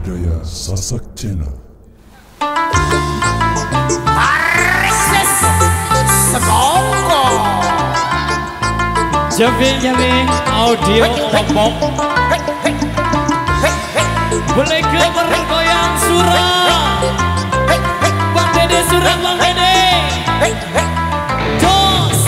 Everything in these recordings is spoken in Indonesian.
budaya Sasak Channel. Arises Sekongko Jamming audio popok boleh ke bergoyang surah Bang Dede surah Bang Dede Jos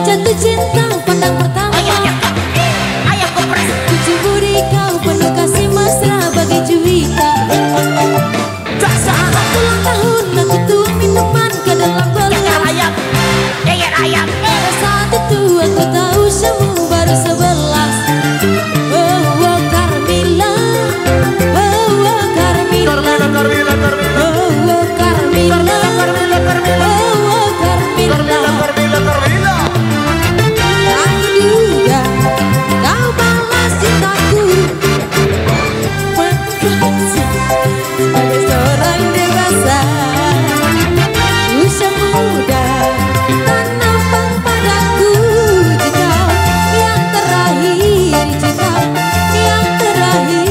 jatuh cinta pandang pertama. Ayah kompres Kucuburi kau penuh kasih mesra bagi Juwita. Saat ulang tahun aku tuang minuman ke dalam gelas. ayam Pada saat itu aku tahu kamu baru 11. Oh Carmilla, oh Carmilla, Carmilla oh Carmilla, oh Carmilla. Aku duga kau balas cintaku sebagai seorang dewasa usia muda tak nampak padaku jika yang terakhir jika yang terakhir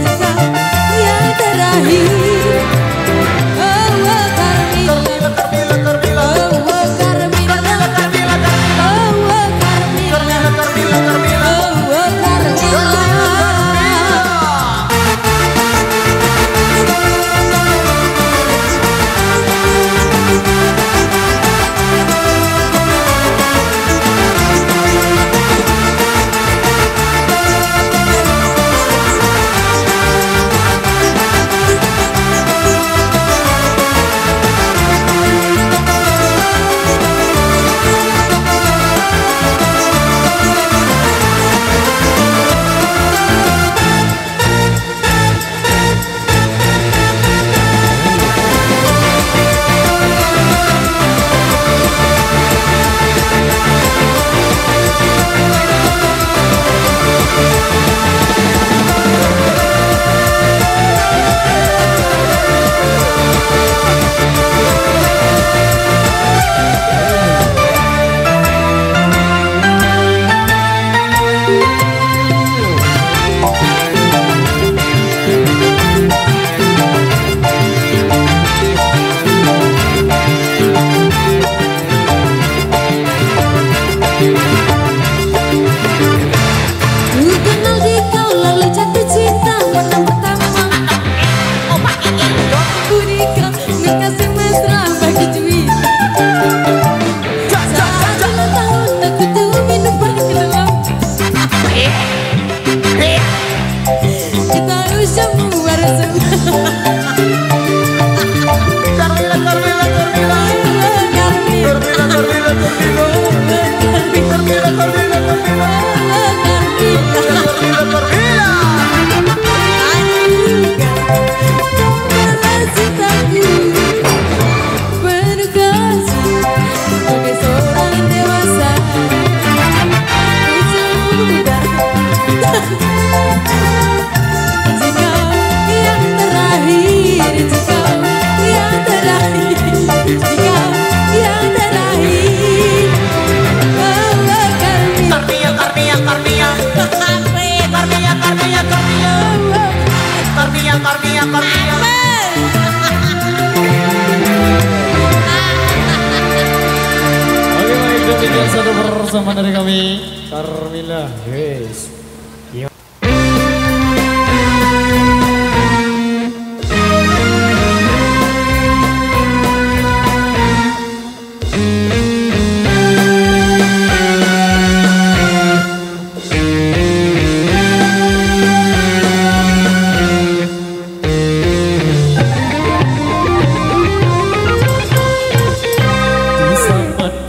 jika yang terakhir. Oh Carmilla, oh Carmilla, oh Carmilla, oh Carmilla. Satu bersama dari kami Carmilla. Yes.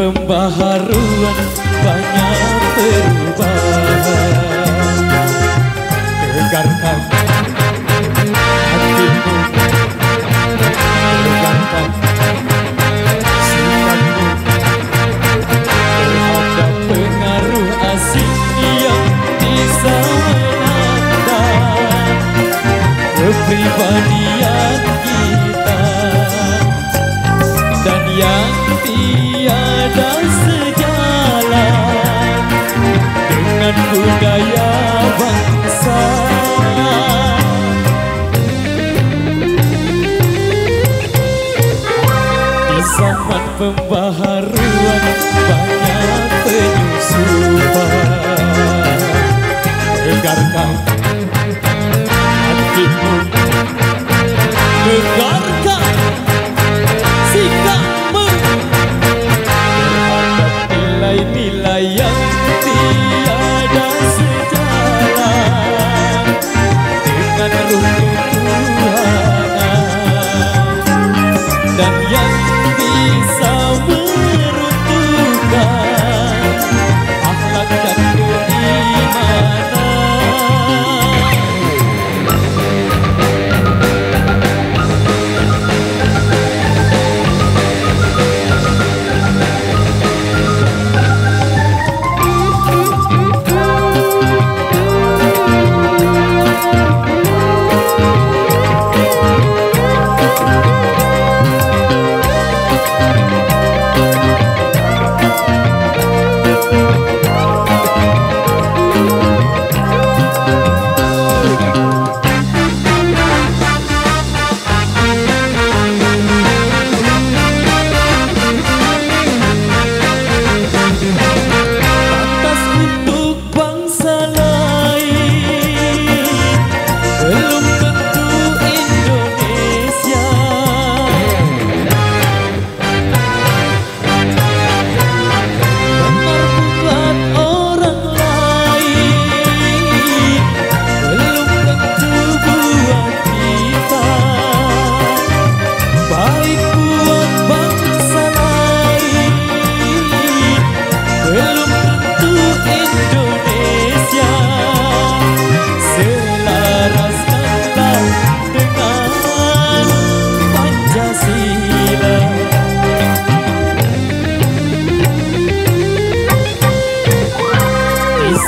pembaharuan banyak perubahan. Tegarkan hatimu, tegakkan sikapmu terhadap pengaruh asing yang bisa melanda kepribadian kita dan yang tiada sejalan dengan budaya bangsa. Di zaman pembaharuan banyak penyusupan. Tegarkan hatimu, tegarkan sikapmu terhadap nilai-nilai yang tiada sejalan dengan ruh ketuhanan dan yang bisa meruntuhkan akhlak dan keimanan.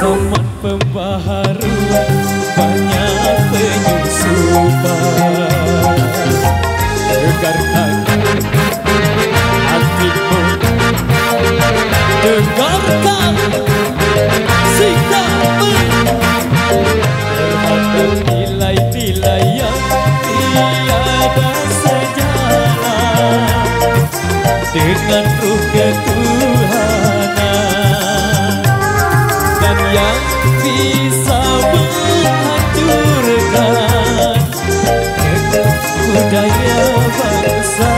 Zaman pembaharuan banyak penyusupan. Tegarkan hatimu, tegarkan sikapmu terhadap nilai-nilai yang tiada sejalan dengan ruh ketuhanan dan yang bisa menghancurkan budaya bangsa.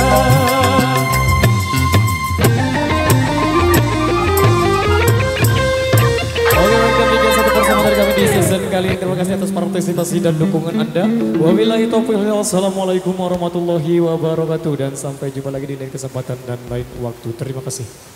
Oke, demikian satu bersama dari kami di season kali ini. Terima kasih atas partisipasi dan dukungan Anda. Wabillahi taufiq. Wassalamualaikum warahmatullahi wabarakatuh dan sampai jumpa lagi di lain kesempatan dan lain waktu. Terima kasih.